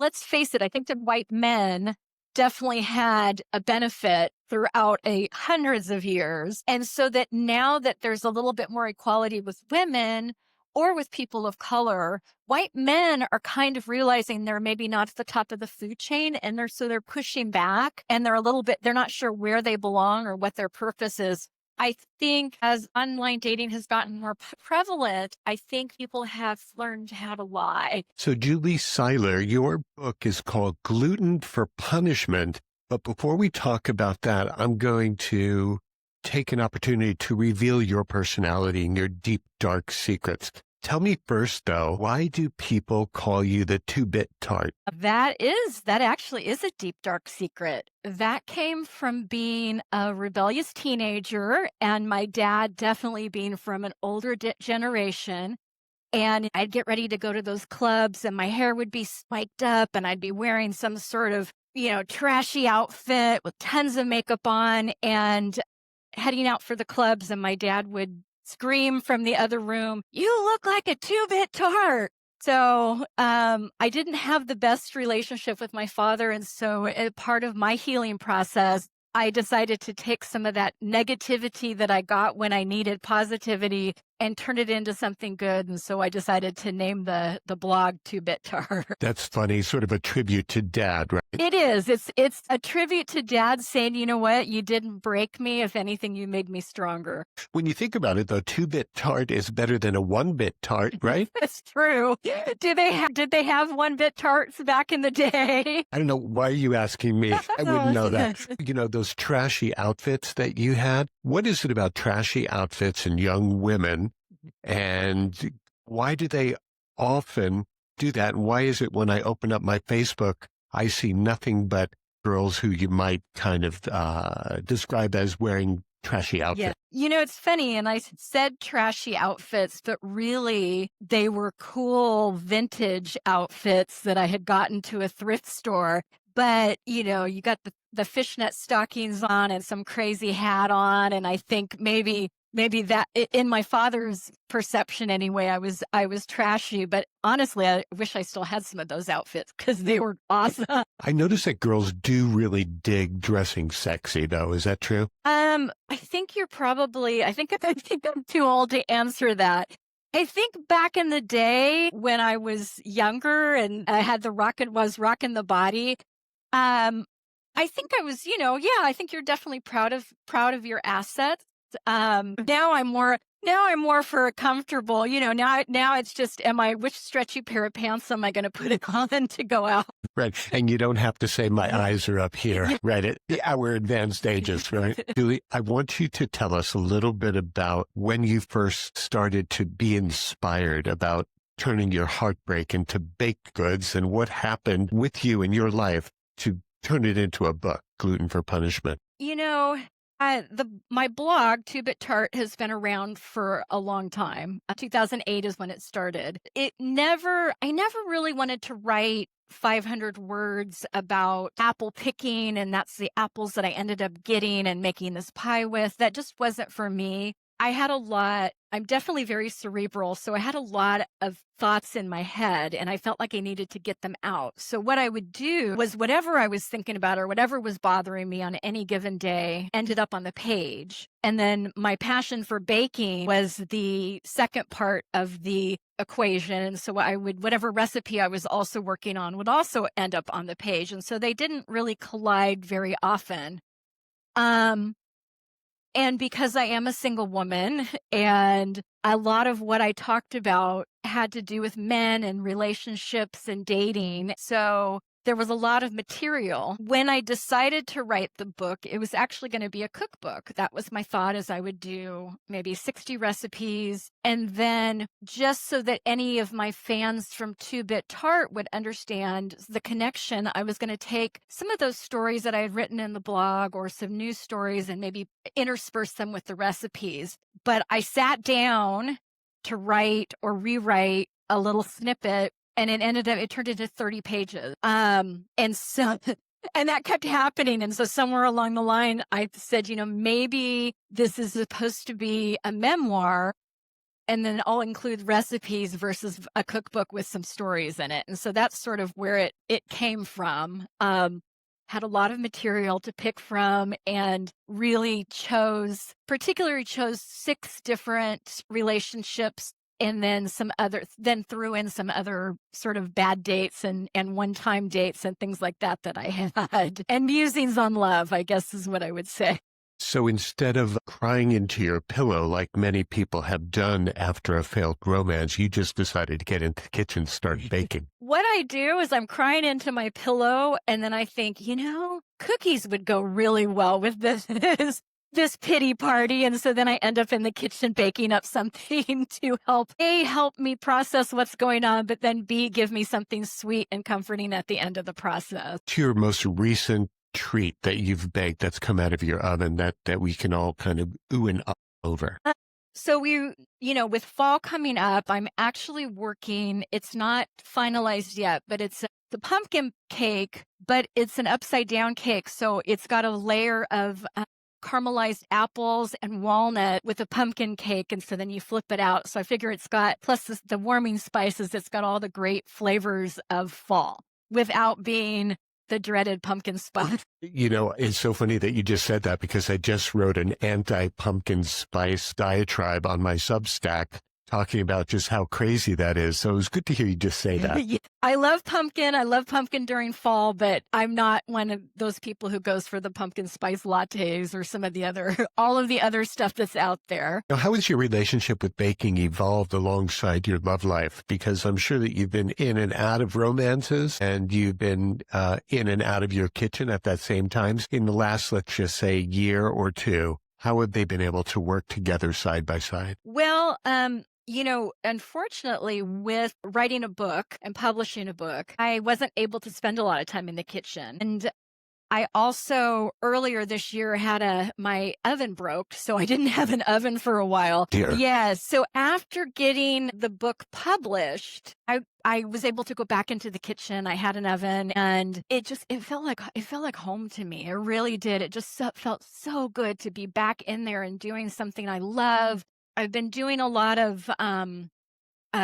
let's face it, I think that white men definitely had a benefit throughout hundreds of years. And so that now that there's a little bit more equality with women or with people of color, white men are kind of realizing they're maybe not at the top of the food chain, and they're pushing back, and they're not sure where they belong or what their purpose is. I think as online dating has gotten more prevalent, I think people have learned how to lie. So Julie Seyler, your book is called Gluten for Punishment. But before we talk about that, I'm going to take an opportunity to reveal your personality and your deep, dark secrets. Tell me first, though, why do people call you the Two Bit Tart? That actually is a deep, dark secret. That came from being a rebellious teenager and my dad definitely being from an older generation. And I'd get ready to go to those clubs and my hair would be spiked up and I'd be wearing some sort of, trashy outfit with tons of makeup on and heading out for the clubs. And my dad would scream from the other room, "You look like a two-bit tart." So I didn't have the best relationship with my father. And so as part of my healing process, I decided to take some of that negativity that I got when I needed positivity and turn it into something good. And so I decided to name the blog Two Bit Tart. That's funny, sort of a tribute to Dad, right? It is. It's a tribute to Dad saying, you know what, you didn't break me. If anything, you made me stronger. When you think about it, though, Two-Bit Tart is better than a One-Bit Tart, right? That's true. Did they have One-Bit Tarts back in the day? I don't know. Why are you asking me? I wouldn't know that. Those trashy outfits that you had. What is it about trashy outfits and young women? And why do they often do that? And why is it when I open up my Facebook, I see nothing but girls who you might kind of describe as wearing trashy outfits? Yeah. It's funny. And I said trashy outfits, but really they were cool vintage outfits that I had gotten to a thrift store. But, you got the fishnet stockings on and some crazy hat on. And I think maybe that in my father's perception anyway, I was trashy, but honestly, I wish I still had some of those outfits because they were awesome. I notice that girls do really dig dressing sexy though. Is that true? I think I think I'm too old to answer that. I think back in the day when I was younger and I had was rocking the body, I think I was, I think you're definitely proud of your assets. Now I'm more for a comfortable, now it's just, which stretchy pair of pants am I going to put it on to go out? Right. And you don't have to say my eyes are up here, right? At our advanced ages, right? Julie, I want you to tell us a little bit about when you first started to be inspired about turning your heartbreak into baked goods and what happened with you in your life to turn it into a book, Gluten for Punishment. My blog, Two Bit Tart, has been around for a long time. 2008 is when it started. I never really wanted to write 500 words about apple picking, and that's the apples that I ended up getting and making this pie with. That just wasn't for me. I'm definitely very cerebral, so I had a lot of thoughts in my head, and I felt like I needed to get them out. So what I would do was whatever I was thinking about or whatever was bothering me on any given day ended up on the page. And then my passion for baking was the second part of the equation. And so whatever recipe I was also working on would also end up on the page. And so they didn't really collide very often. And because I am a single woman and a lot of what I talked about had to do with men and relationships and dating. So there was a lot of material. When I decided to write the book, it was actually going to be a cookbook. That was my thought, as I would do maybe 60 recipes. And then just so that any of my fans from Two Bit Tart would understand the connection, I was going to take some of those stories that I had written in the blog or some news stories and maybe intersperse them with the recipes. But I sat down to write or rewrite a little snippet, and it turned into 30 pages. And that kept happening. And so somewhere along the line, I said, maybe this is supposed to be a memoir. and then I'll include recipes versus a cookbook with some stories in it. And so that's sort of where it came from. Had a lot of material to pick from and really particularly chose 6 different relationships, and then then threw in some other sort of bad dates and one-time dates and things like that I had. And musings on love, I guess is what I would say. So instead of crying into your pillow like many people have done after a failed romance, you just decided to get into the kitchen and start baking. What I do is I'm crying into my pillow, and then I think, cookies would go really well with this pity party. And so then I end up in the kitchen baking up something to help me process what's going on, but then B, give me something sweet and comforting at the end of the process. To your most recent treat that you've baked that's come out of your oven that we can all kind of ooh and ah over? So with fall coming up, I'm actually working, it's not finalized yet, but it's the pumpkin cake, but it's an upside down cake. So it's got a layer of caramelized apples and walnut with a pumpkin cake. And so then you flip it out. So I figure it's got, plus the warming spices, it's got all the great flavors of fall without being the dreaded pumpkin spice. It's so funny that you just said that, because I just wrote an anti-pumpkin spice diatribe on my Substack talking about just how crazy that is. So it was good to hear you just say that. Yeah. I love pumpkin. I love pumpkin during fall, but I'm not one of those people who goes for the pumpkin spice lattes or all of the other stuff that's out there. Now, how has your relationship with baking evolved alongside your love life? Because I'm sure that you've been in and out of romances, and you've been in and out of your kitchen at that same time. In the last, let's just say, year or two, how have they been able to work together side by side? Well, unfortunately, with writing a book and publishing a book, I wasn't able to spend a lot of time in the kitchen. And I also earlier this year had my oven broke, so I didn't have an oven for a while. Dear. Yeah. So after getting the book published, I was able to go back into the kitchen. I had an oven, and it felt like home to me. It really did. It just felt so good to be back in there and doing something I love. I've been doing a lot of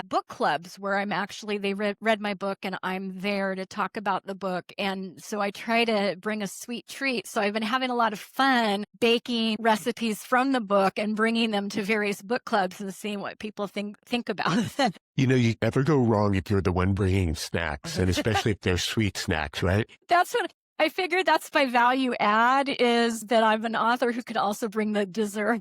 book clubs where they read my book, and I'm there to talk about the book. And so I try to bring a sweet treat. So I've been having a lot of fun baking recipes from the book and bringing them to various book clubs and seeing what people think about them. You never go wrong if you're the one bringing snacks, and especially if they're sweet snacks, right? That's what I figured. That's my value add, is that I'm an author who could also bring the dessert.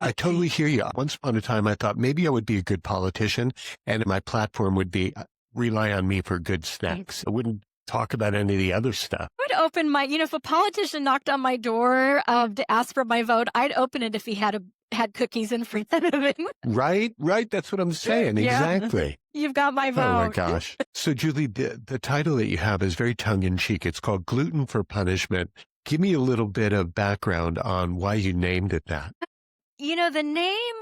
I totally hear you. Once upon a time, I thought maybe I would be a good politician, and my platform would be rely on me for good snacks. I wouldn't talk about any of the other stuff. I would open if a politician knocked on my door to ask for my vote, I'd open it if he had cookies in front of him. Right. That's what I'm saying. Yeah. Exactly. You've got my vote. Oh my gosh. So Julie, the title that you have is very tongue-in-cheek. It's called Gluten for Punishment. Give me a little bit of background on why you named it that. The name,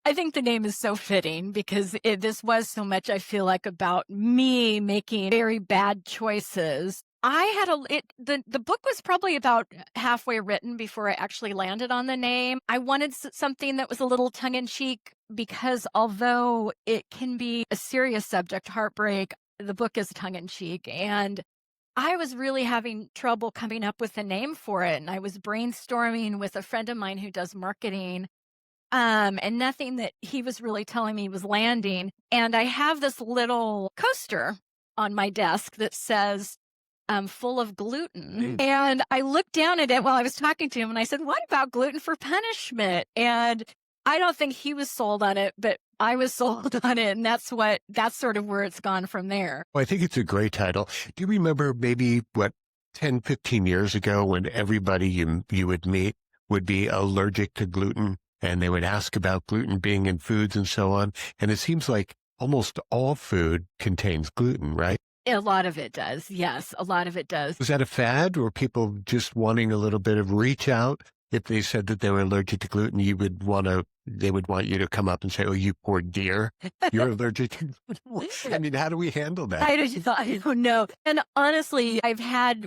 I think the name is so fitting because this was so much, I feel like, about me making very bad choices. The book was probably about halfway written before I actually landed on the name. I wanted something that was a little tongue in cheek, because although it can be a serious subject, heartbreak, the book is tongue in cheek. And I was really having trouble coming up with a name for it. And I was brainstorming with a friend of mine who does marketing. And nothing that he was really telling me was landing. And I have this little coaster on my desk that says, full of gluten. And I looked down at it while I was talking to him, and I said, what about gluten for punishment? And I don't think he was sold on it, but I was sold on it. And that's sort of where it's gone from there. Well, I think it's a great title. Do you remember maybe 10, 15 years ago when everybody you would meet would be allergic to gluten? And they would ask about gluten being in foods and so on. And it seems like almost all food contains gluten, right? A lot of it does. Yes, a lot of it does. Was that a fad, or people just wanting a little bit of reach out if they said that they were allergic to gluten, they would want you to come up and say, "Oh, you poor dear, you're allergic to gluten." I mean, how do we handle that? I don't know. And honestly,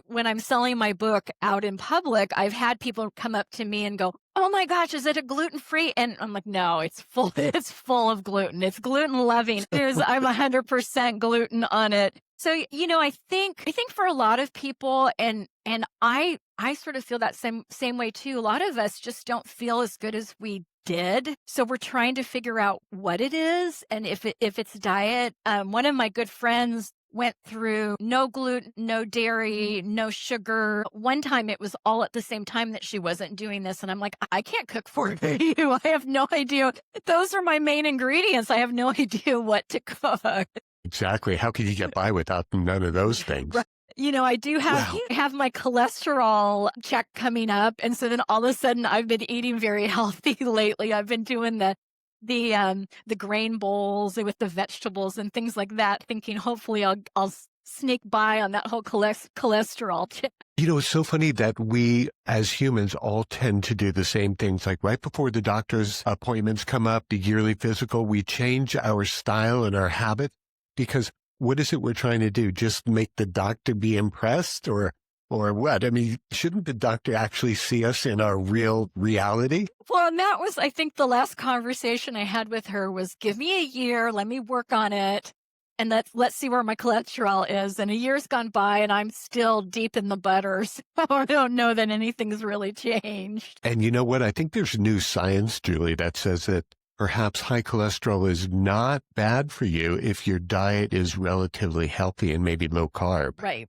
when I'm selling my book out in public, I've had people come up to me and go, "Oh my gosh, is it a gluten-free?" And I'm like, "No, it's full, it's full of gluten. It's gluten loving. I'm 100% gluten on it." So, I think for a lot of people, and I sort of feel that same way too. A lot of us just don't feel as good as we did. So we're trying to figure out what it is and if it's diet. One of my good friends went through no gluten, no dairy, no sugar. One time it was all at the same time that she wasn't doing this. And I'm like, I can't cook for you. I have no idea. Those are my main ingredients. I have no idea what to cook. Exactly. How can you get by without none of those things? Right. I do Wow. have my cholesterol check coming up. And so then all of a sudden I've been eating very healthy lately. I've been doing the grain bowls with the vegetables and things like that, thinking hopefully I'll sneak by on that whole cholesterol check. It's so funny that we as humans all tend to do the same things. Like right before the doctor's appointments come up, the yearly physical, we change our style and our habits because what is it we're trying to do? Just make the doctor be impressed or what? I mean, shouldn't the doctor actually see us in our real reality? Well, and that was, I think, the last conversation I had with her was, give me a year, let me work on it, and let's see where my cholesterol is. And a year's gone by, and I'm still deep in the butter, so I don't know that anything's really changed. And you know what? I think there's new science, Julie, that says that perhaps high cholesterol is not bad for you if your diet is relatively healthy and maybe low carb. Right.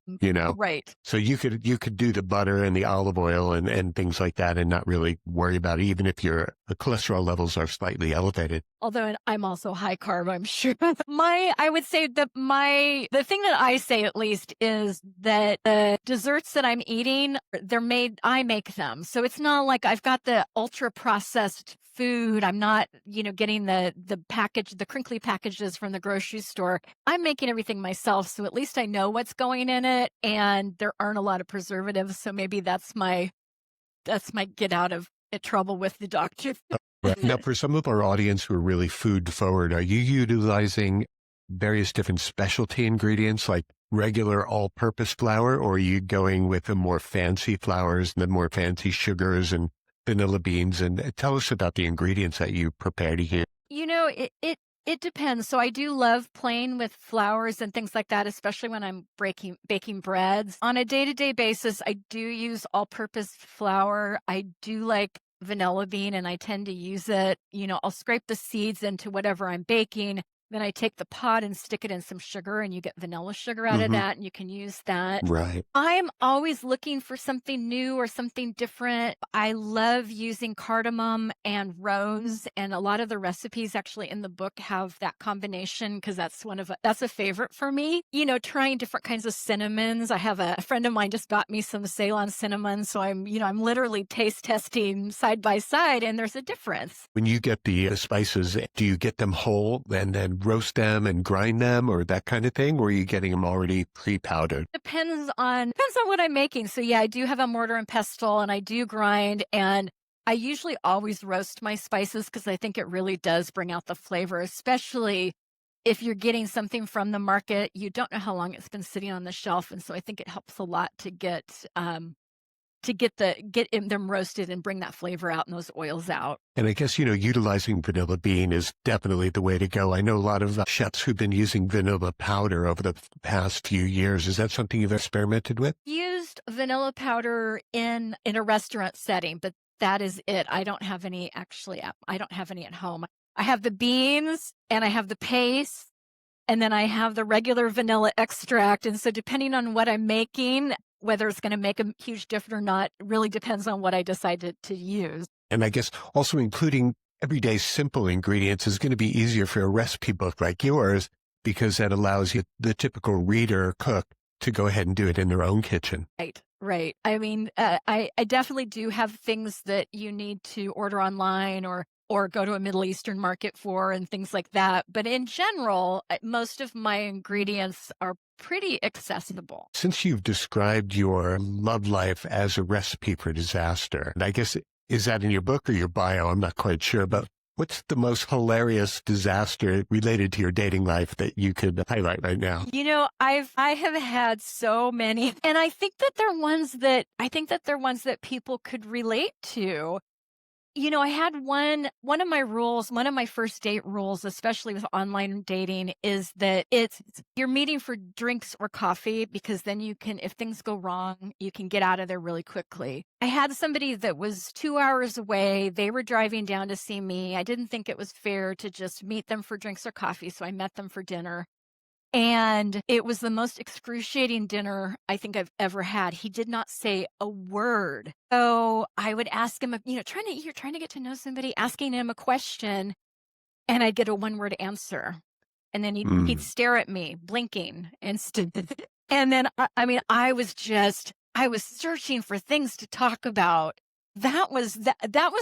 Right. So you could do the butter and the olive oil and things like that and not really worry about it, even if your cholesterol levels are slightly elevated. Although I'm also high carb, I'm sure. I would say that the thing that I say at least is that the desserts that I'm eating, I make them. So it's not like I've got the ultra processed food. I'm not, getting the crinkly packages from the grocery store. I'm making everything myself. So at least I know what's going in it and there aren't a lot of preservatives. So maybe that's my get out of trouble with the doctor. Right. Now, for some of our audience who are really food forward, are you utilizing various different specialty ingredients like regular all-purpose flour, or are you going with the more fancy flours and the more fancy sugars and vanilla beans? And tell us about the ingredients that you prepare to use. It depends. So I do love playing with flours and things like that, especially when I'm baking breads. On a day-to-day basis, I do use all-purpose flour. I do like vanilla bean, and I tend to use it. I'll scrape the seeds into whatever I'm baking. Then I take the pod and stick it in some sugar, and you get vanilla sugar out of that, and you can use that. Right. I'm always looking for something new or something different. I love using cardamom and rose, and a lot of the recipes actually in the book have that combination because that's a favorite for me. Trying different kinds of cinnamons. I have a friend of mine just got me some Ceylon cinnamon, so I'm literally taste testing side by side, and there's a difference. When you get the spices, do you get them whole and then roast them and grind them or that kind of thing? Or are you getting them already pre-powdered? Depends on what I'm making. So yeah, I do have a mortar and pestle and I do grind, and I usually always roast my spices because I think it really does bring out the flavor, especially if you're getting something from the market. You don't know how long it's been sitting on the shelf. And so I think it helps a lot to get them roasted and bring that flavor out and those oils out. And I guess, utilizing vanilla bean is definitely the way to go. I know a lot of chefs who've been using vanilla powder over the past few years. Is that something you've experimented with? Used vanilla powder in a restaurant setting, but that is it. I don't have any at home. I have the beans and I have the paste, and then I have the regular vanilla extract. And so depending on what I'm making, whether it's going to make a huge difference or not, really depends on what I decided to use. And I guess also including everyday simple ingredients is going to be easier for a recipe book like yours because that allows you, the typical reader or cook, to go ahead and do it in their own kitchen. Right. I mean, I definitely do have things that you need to order online or go to a Middle Eastern market for and things like that. But in general, most of my ingredients are pretty accessible. Since you've described your love life as a recipe for disaster, and I guess Is that in your book or your bio? I'm not quite sure, but what's the most hilarious disaster related to your dating life that you could highlight right now? I have had so many, and I think that they're ones that people could relate to. I had one of my rules, one of my first date rules, especially with online dating, is that you're meeting for drinks or coffee because then if things go wrong, you can get out of there really quickly. I had somebody that was 2 hours away. They were driving down to see me. I didn't think it was fair to just meet them for drinks or coffee, so I met them for dinner. And it was the most excruciating dinner I think I've ever had. He did not say a word. So I would ask him, you're trying to get to know somebody, asking him a question, and I'd get a one-word answer. And then he'd Mm. stare at me, blinking, and and then I was searching for things to talk about. That was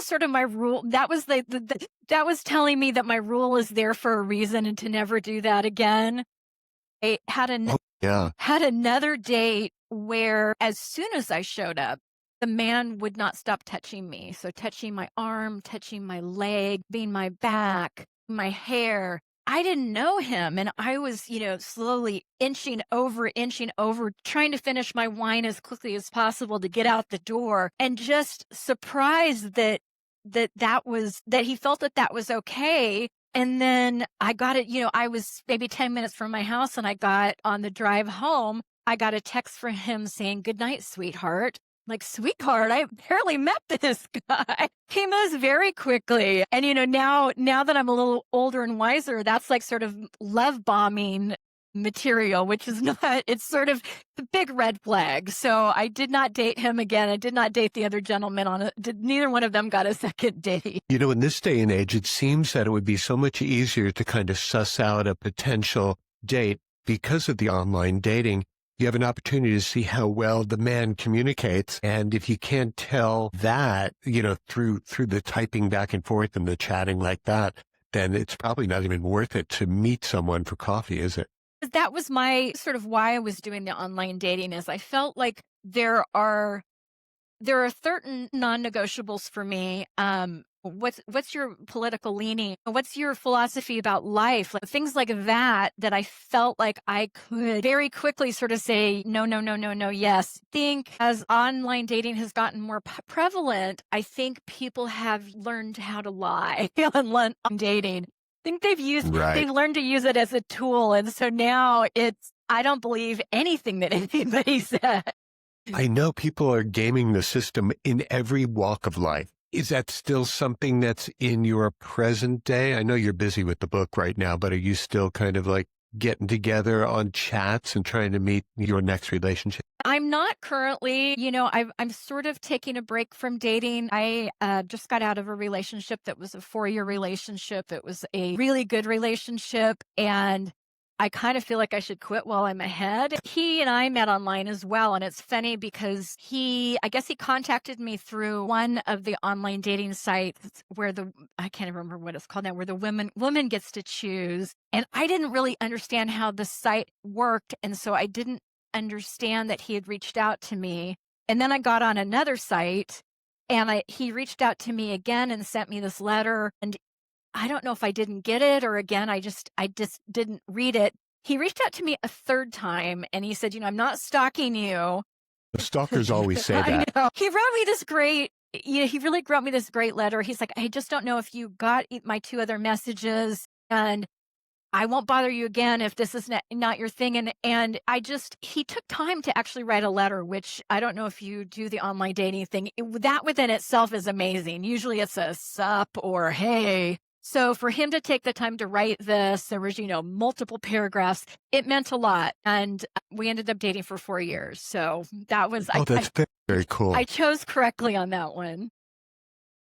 sort of my rule. That was that was telling me that my rule is there for a reason and to never do that again. I Oh, yeah. had another date where as soon as I showed up, the man would not stop touching me. So touching my arm, touching my leg, being my back, my hair. I didn't know him. And I was, slowly inching over, trying to finish my wine as quickly as possible to get out the door, and just surprised that he felt that was okay. And then I got it, I was maybe 10 minutes from my house, and on the drive home, I got a text from him saying, "Good night, sweetheart." Like, sweetheart, I barely met this guy. He moves very quickly. And, now that I'm a little older and wiser, that's like sort of love bombing material, which is not, it's sort of the big red flag. So I did not date him again. I did not date the other gentleman neither one of them got a second date. In this day and age, it seems that it would be so much easier to kind of suss out a potential date because of the online dating. You have an opportunity to see how well the man communicates. And if you can't tell that, through the typing back and forth and the chatting like that, then it's probably not even worth it to meet someone for coffee, is it? That was my sort of why I was doing the online dating, is I felt like there are certain non-negotiables for me. What's your political leaning? What's your philosophy about life? Like, things like that I felt like I could very quickly sort of say, no, no, no, no, no, yes. I think as online dating has gotten more prevalent, I think people have learned how to lie on dating. I think they've Right. learned to use it as a tool. And so now I don't believe anything that anybody said. I know people are gaming the system in every walk of life. Is that still something that's in your present day? I know you're busy with the book right now, but are you still kind of like getting together on chats and trying to meet your next relationship? I'm not currently, I'm sort of taking a break from dating. I just got out of a relationship that was a 4-year relationship. It was a really good relationship, and I kind of feel like I should quit while I'm ahead. He and I met online as well. And it's funny because I guess he contacted me through one of the online dating sites where I can't remember what it's called now, where the woman gets to choose. And I didn't really understand how the site worked. And so I didn't understand that he had reached out to me. And then I got on another site, and he reached out to me again and sent me this letter. And I don't know if I didn't get it, or again, I just didn't read it. He reached out to me a third time, and he said, "I'm not stalking you." The stalkers always say I that. know. He wrote me this great, he really wrote me this great letter. He's like, "I just don't know if you got my 2 other messages, and I won't bother you again if this is not your thing." And he took time to actually write a letter, which I don't know if you do the online dating thing. That within itself is amazing. Usually it's a sup or hey. So for him to take the time to write this, there was, multiple paragraphs. It meant a lot. And we ended up dating for 4 years. So that was, Oh, that's very, very cool. I chose correctly on that one.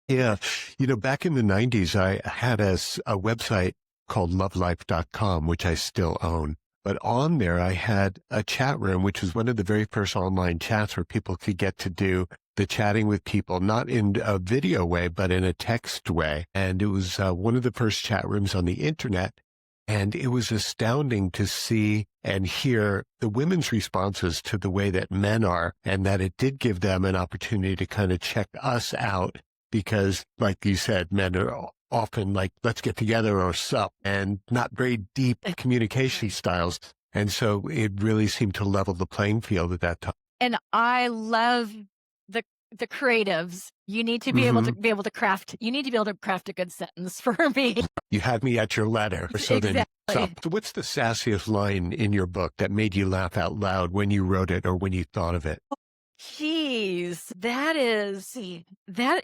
Yeah. Back in the 90s, I had a website called lovelife.com, which I still own. But on there, I had a chat room, which was one of the very first online chats where people could get to do the chatting with people, not in a video way, but in a text way. And it was one of the first chat rooms on the internet. And it was astounding to see and hear the women's responses to the way that men are, and that it did give them an opportunity to kind of check us out because, like you said, men are often like, let's get together or sup, and not very deep communication styles. And so it really seemed to level the playing field at that time. And I love the the creatives. You need to Hmm. be able to craft. You need to be able to craft a good sentence for me. You had me at your letter. So then, Exactly. so what's the sassiest line in your book that made you laugh out loud when you wrote it or when you thought of it? Jeez, that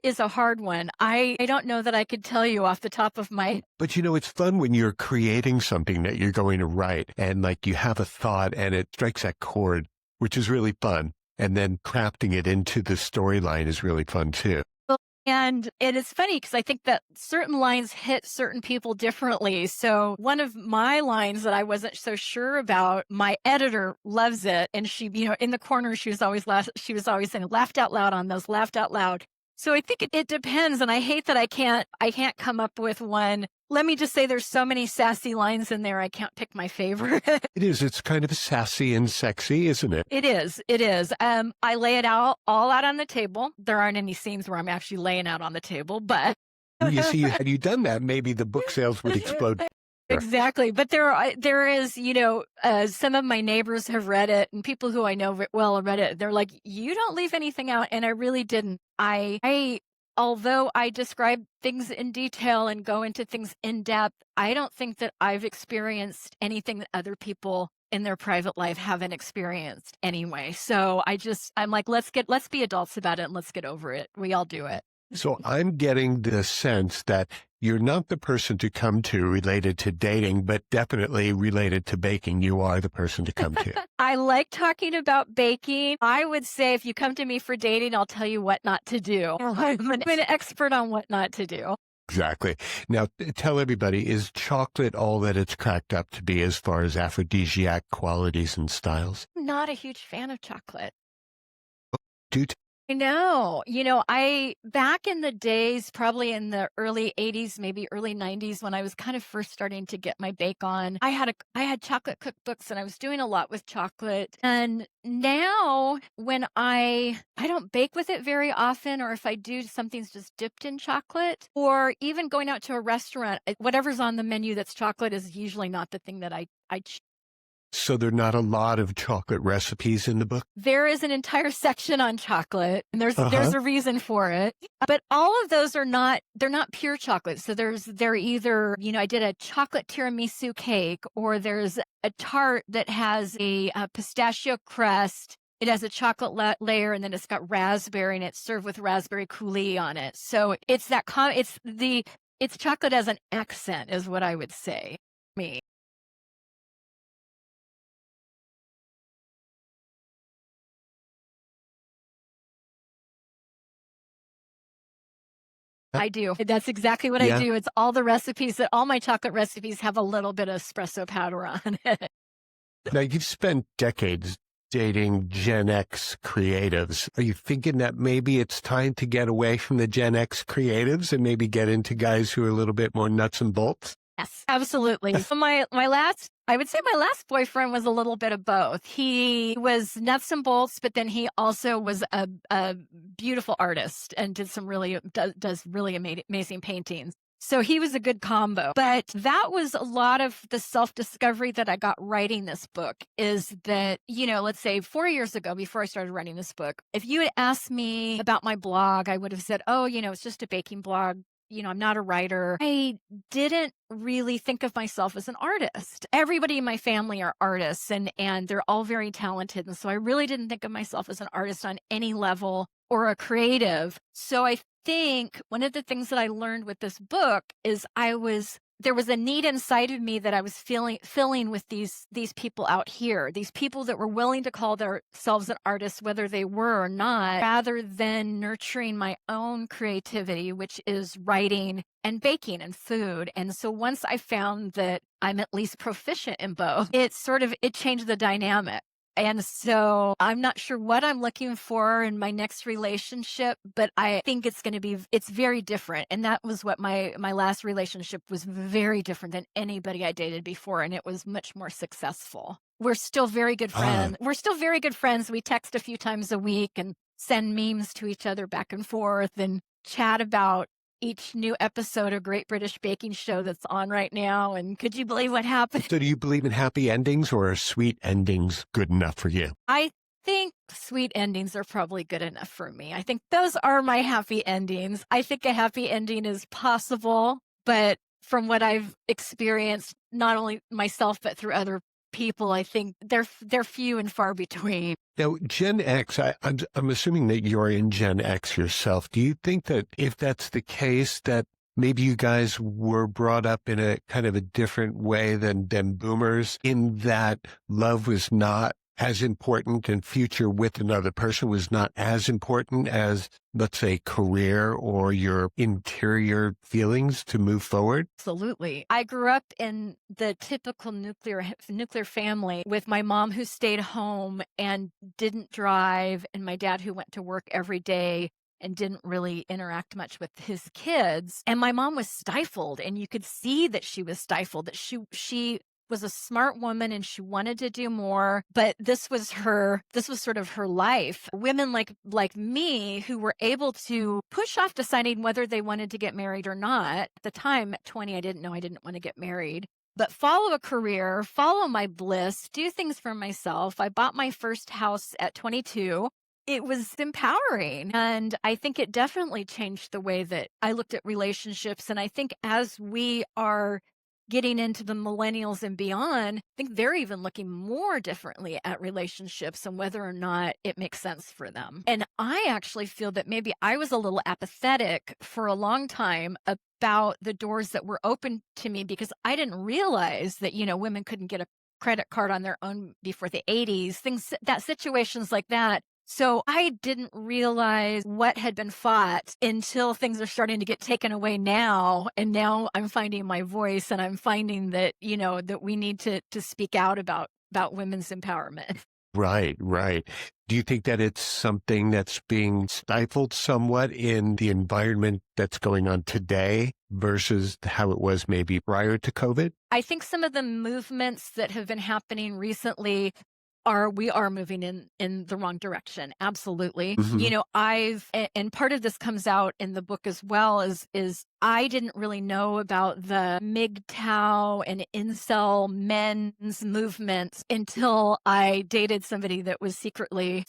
is a hard one. I don't know that I could tell you off the top of my. But it's fun when you're creating something that you're going to write and like you have a thought and it strikes that chord, which is really fun. And then crafting it into the storyline is really fun too. Well, and it is funny because I think that certain lines hit certain people differently. So one of my lines that I wasn't so sure about, my editor loves it, and she, in the corner, she was always saying, "Laughed out loud on those, laughed out loud." So I think it depends, and I hate that I can't come up with one. Let me just say, there's so many sassy lines in there, I can't pick my favorite. It is. It's kind of sassy and sexy, isn't it? It is. It is. I lay it all out on the table. There aren't any scenes where I'm actually laying out on the table, but You see, had you done that, maybe the book sales would explode. exactly. But there is, some of my neighbors have read it, and people who I know well have read it. They're like, "You don't leave anything out," and I really didn't. Although I describe things in detail and go into things in depth, I don't think that I've experienced anything that other people in their private life haven't experienced anyway. So I'm like, let's be adults about it and let's get over it. We all do it. So I'm getting the sense that you're not the person to come to related to dating, but definitely related to baking. You are the person to come to. I like talking about baking. I would say if you come to me for dating, I'll tell you what not to do. I'm an expert on what not to do. Exactly. Now, tell everybody, is chocolate all that it's cracked up to be as far as aphrodisiac qualities and styles? I'm not a huge fan of chocolate. Do I know. Back in the days, probably in the early 80s, maybe early 90s, when I was kind of first starting to get my bake on, I had chocolate cookbooks and I was doing a lot with chocolate. And now when I don't bake with it very often, or if I do, something's just dipped in chocolate, or even going out to a restaurant, whatever's on the menu that's chocolate is usually not the thing that I So there are not a lot of chocolate recipes in the book? There is an entire section on chocolate, and there's a reason for it. But all of those they're not pure chocolate. So they're either, I did a chocolate tiramisu cake, or there's a tart that has a pistachio crust. It has a chocolate layer, and then it's got raspberry, and it's served with raspberry coulis on it. So it's it's chocolate as an accent is what I would say. Me. I do. That's exactly what I Yeah. do. It's all the recipes all my chocolate recipes have a little bit of espresso powder on it. Now, you've spent decades dating Gen X creatives. Are you thinking that maybe it's time to get away from the Gen X creatives and maybe get into guys who are a little bit more nuts and bolts? Yes, absolutely. So I would say my last boyfriend was a little bit of both. He was nuts and bolts, but then he also was a beautiful artist and does really amazing paintings. So he was a good combo. But that was a lot of the self-discovery that I got writing this book, is that, let's say 4 years ago, before I started writing this book, if you had asked me about my blog, I would have said, "Oh, it's just a baking blog. I'm not a writer." I didn't really think of myself as an artist. Everybody in my family are artists, and they're all very talented. And so I really didn't think of myself as an artist on any level, or a creative. So I think one of the things that I learned with this book is there was a need inside of me that I was filling with these people out here, these people that were willing to call themselves an artist, whether they were or not, rather than nurturing my own creativity, which is writing and baking and food. And so once I found that I'm at least proficient in both, it changed the dynamic. And so I'm not sure what I'm looking for in my next relationship, but I think it's very different. And that was what my last relationship was, very different than anybody I dated before. And it was much more successful. We're still very good friends. We're still very good friends. We text a few times a week and send memes to each other back and forth and chat about each new episode of Great British Baking Show that's on right now. And could you believe what happened? So do you believe in happy endings, or are sweet endings good enough for you? I think sweet endings are probably good enough for me. I think those are my happy endings. I think a happy ending is possible, but from what I've experienced, not only myself, but through other people, I think they're few and far between. Now, Gen X, I'm assuming that you're in Gen X yourself. Do you think that if that's the case, that maybe you guys were brought up in a kind of a different way than boomers, in that love was not as important and future with another person was not as important as, let's say, career or your interior feelings to move forward? Absolutely. I grew up in the typical nuclear family with my mom who stayed home and didn't drive, and my dad who went to work every day and didn't really interact much with his kids. And my mom was stifled, and you could see that she was stifled, that she was a smart woman and she wanted to do more, but this was sort of her life. Women like me who were able to push off deciding whether they wanted to get married or not. At the time, at 20, I didn't know I didn't want to get married, but follow a career, follow my bliss, do things for myself. I bought my first house at 22. It was empowering. And I think it definitely changed the way that I looked at relationships. And I think as we are getting into the millennials and beyond, I think they're even looking more differently at relationships and whether or not it makes sense for them. And I actually feel that maybe I was a little apathetic for a long time about the doors that were open to me, because I didn't realize that, women couldn't get a credit card on their own before the 80s, situations like that. So I didn't realize what had been fought until things are starting to get taken away now. And now I'm finding my voice, and I'm finding that, that we need to speak out about women's empowerment. Right, right. Do you think that it's something that's being stifled somewhat in the environment that's going on today versus how it was maybe prior to COVID? I think some of the movements that have been happening recently we are moving in the wrong direction. Absolutely. Mhm. And part of this comes out in the book as well, is I didn't really know about the MGTOW and incel men's movements until I dated somebody that was secretly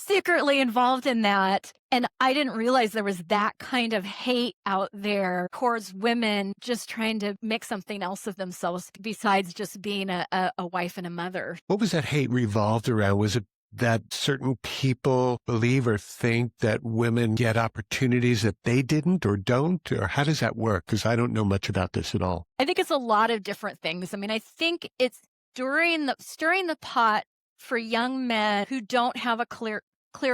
involved in that. And I didn't realize there was that kind of hate out there towards women just trying to make something else of themselves besides just being a wife and a mother. What was that hate revolved around? Was it that certain people believe or think that women get opportunities that they didn't or don't? Or how does that work? Because I don't know much about this at all. I think it's a lot of different things. I mean, I think it's stirring the pot for young men who don't have a clear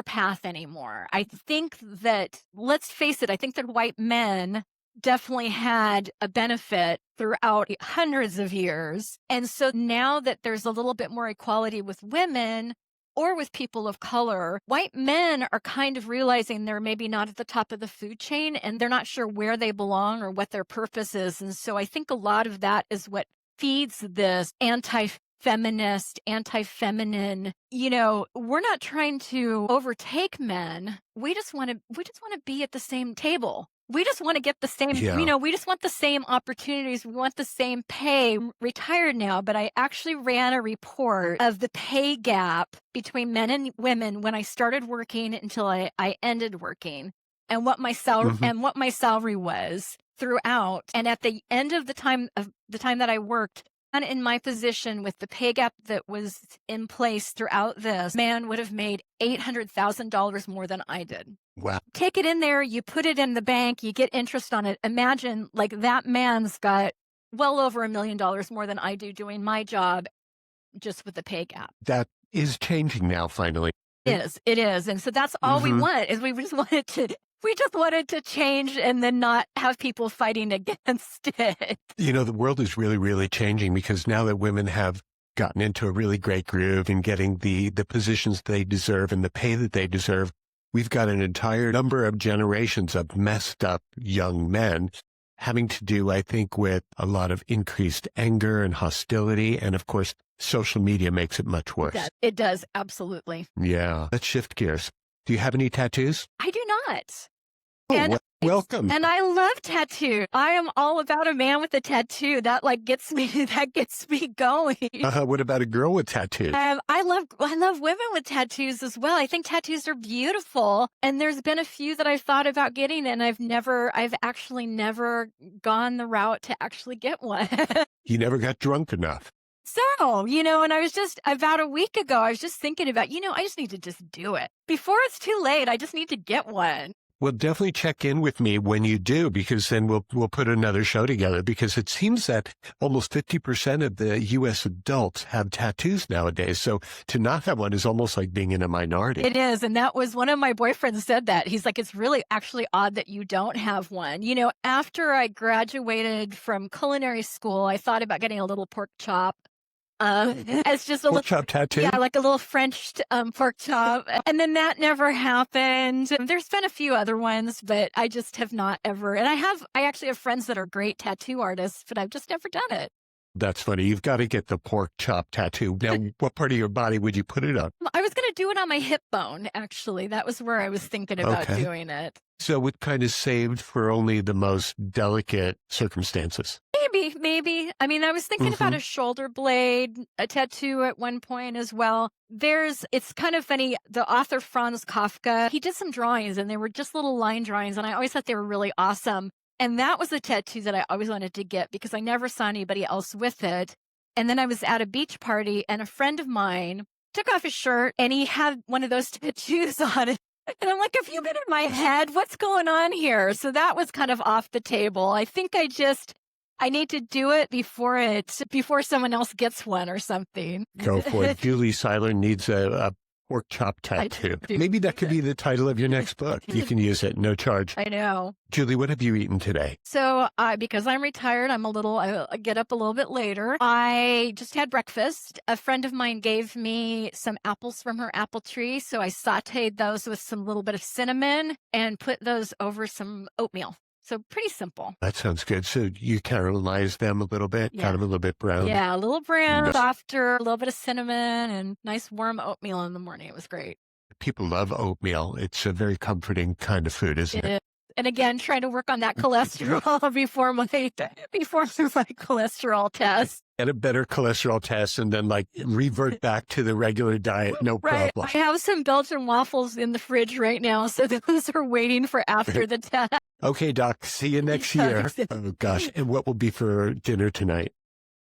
path anymore. I think that, let's face it, I think that white men definitely had a benefit throughout hundreds of years. And so now that there's a little bit more equality with women or with people of color, white men are kind of realizing they're maybe not at the top of the food chain, and they're not sure where they belong or what their purpose is. And so I think a lot of that is what feeds this anti-feminist, anti-feminine. We're not trying to overtake men. We just want to be at the same table. We just want to get the same, Yeah. we just want the same opportunities. We want the same pay. I'm retired now, but I actually ran a report of the pay gap between men and women when I started working until I ended working, and what my salary was throughout. And at the end of the time that I worked, and in my position, with the pay gap that was in place throughout this, man would have made $800,000 more than I did. Wow. Take it in there, you put it in the bank, you get interest on it. Imagine, like, that man's got well over $1 million more than I do doing my job just with the pay gap. That is changing now, finally. It is. And so that's all we want, is we just wanted to change and then not have people fighting against it. The world is really, really changing, because now that women have gotten into a really great groove in getting the positions they deserve and the pay that they deserve, we've got an entire number of generations of messed up young men having to do, I think, with a lot of increased anger and hostility. And of course, social media makes it much worse. It does, absolutely. Yeah. Let's shift gears. Do you have any tattoos? I do not. And welcome. and I love tattoo. I am all about a man with a tattoo. That like gets me that gets me going. What about a girl with tattoos? I love women with tattoos as well. I think tattoos are beautiful. And there's been a few that I've thought about getting, and I've actually never gone the route to actually get one. You never got drunk enough. So, and I was just about a week ago, I was just thinking about, I just need to just do it. Before it's too late, I just need to get one. Well, definitely check in with me when you do, because then we'll put another show together, because it seems that almost 50% of the U.S. adults have tattoos nowadays. So to not have one is almost like being in a minority. It is. And that was one of my boyfriends said that. He's like, it's really actually odd that you don't have one. After I graduated from culinary school, I thought about getting a little pork chop. As just a pork chop tattoo? Yeah, like a little French pork chop. And then that never happened. There's been a few other ones, but I just have not ever. And I actually have friends that are great tattoo artists, but I've just never done it. That's funny. You've got to get the pork chop tattoo. Now, what part of your body would you put it on? I was going to do it on my hip bone, actually. That was where I was thinking about doing it. So it kind of saved for only the most delicate circumstances. Maybe. I mean, I was thinking about a shoulder blade, a tattoo at one point as well. It's kind of funny. The author Franz Kafka, he did some drawings, and they were just little line drawings, and I always thought they were really awesome. And that was a tattoo that I always wanted to get because I never saw anybody else with it. And then I was at a beach party, and a friend of mine took off his shirt, and he had one of those tattoos on it. And I'm like, have you been in my head? What's going on here? So that was kind of off the table. I think I need to do it before someone else gets one or something. Go for it. Julie Seyler needs a pork chop tattoo. Maybe that could be the title of your next book. You can use it, no charge. I know. Julie, what have you eaten today? So because I'm retired, I get up a little bit later. I just had breakfast. A friend of mine gave me some apples from her apple tree. So I sauteed those with some little bit of cinnamon and put those over some oatmeal. So pretty simple. That sounds good. So you caramelize them a little bit, kind of a little bit brown. Yeah, a little brown, softer, a little bit of cinnamon, and nice warm oatmeal in the morning. It was great. People love oatmeal. It's a very comforting kind of food, isn't it? And again, trying to work on that cholesterol before my cholesterol test. Get a better cholesterol test and then revert back to the regular diet. No problem. I have some Belgian waffles in the fridge right now. So those are waiting for after the test. Okay, Doc. See you next year. Oh, gosh. And what will be for dinner tonight?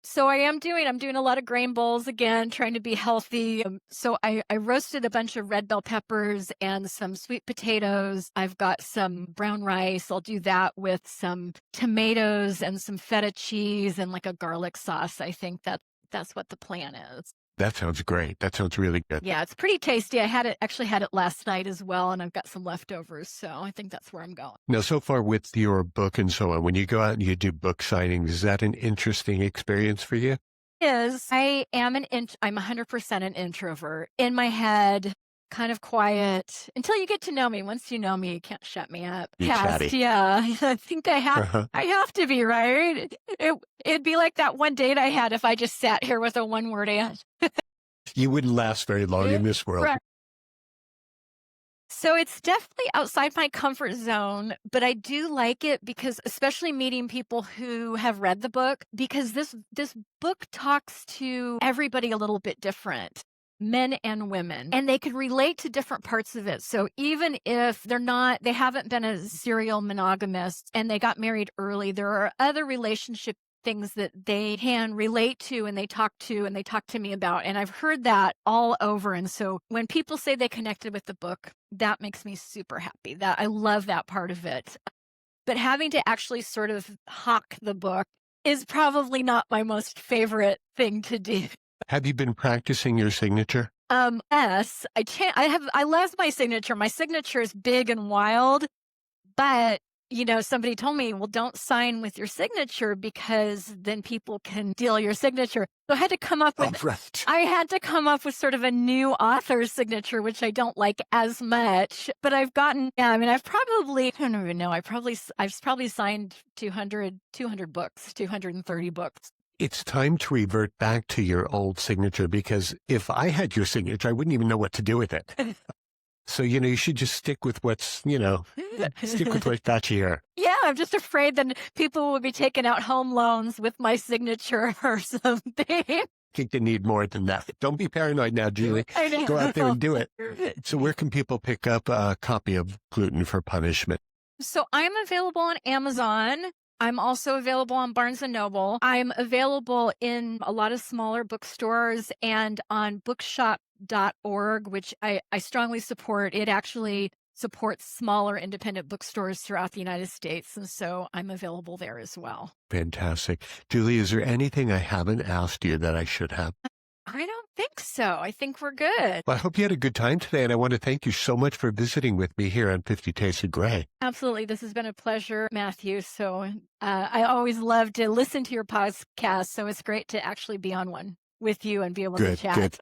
So I'm doing a lot of grain bowls again, trying to be healthy. So I roasted a bunch of red bell peppers and some sweet potatoes. I've got some brown rice. I'll do that with some tomatoes and some feta cheese and like a garlic sauce. I think that's what the plan is. That sounds great. That sounds really good. Yeah, it's pretty tasty. I actually had it last night as well, and I've got some leftovers. So I think that's where I'm going. Now, so far with your book and so on, when you go out and you do book signings, is that an interesting experience for you? It is. I'm 100% an introvert. In my head, kind of quiet until you get to know me. Once you know me, you can't shut me up. Chatty. Yeah, I think I have to be, right? It'd be like that one date I had if I just sat here with a one-word answer. You wouldn't last very long in this world. Right. So it's definitely outside my comfort zone, but I do like it because, especially meeting people who have read the book, because this book talks to everybody a little bit different. Men and women, and they could relate to different parts of it. So even if they haven't been a serial monogamist and they got married early, there are other relationship things that they can relate to and they talk to me about. And I've heard that all over. And so when people say they connected with the book, that makes me super happy. That I love that part of it. But having to actually sort of hawk the book is probably not my most favorite thing to do. Have you been practicing your signature? Yes, I love my signature. My signature is big and wild, but somebody told me, well, don't sign with your signature because then people can steal your signature. So I had to come up with, I had to come up with sort of a new author's signature, which I don't like as much, but I've gotten, I don't even know. I've probably signed 200 books, 230 books. It's time to revert back to your old signature, because if I had your signature, I wouldn't even know what to do with it. So, you should just stick with stick with what got you here. Yeah, I'm just afraid that people will be taking out home loans with my signature or something. Think they need more than that. Don't be paranoid now, Julie. I know. Go out there and do it. So where can people pick up a copy of Gluten for Punishment? So I'm available on Amazon. I'm also available on Barnes& and Noble. I'm available in a lot of smaller bookstores and on bookshop.org, which I strongly support. It actually supports smaller independent bookstores throughout the United States. And so I'm available there as well. Fantastic. Julie, is there anything I haven't asked you that I should have? I don't think so. I think we're good. Well, I hope you had a good time today, and I want to thank you so much for visiting with me here on 50 Tastes of Gray. Absolutely. This has been a pleasure, Matthew. So I always love to listen to your podcast. So it's great to actually be on one with you and be able to Good, chat. good.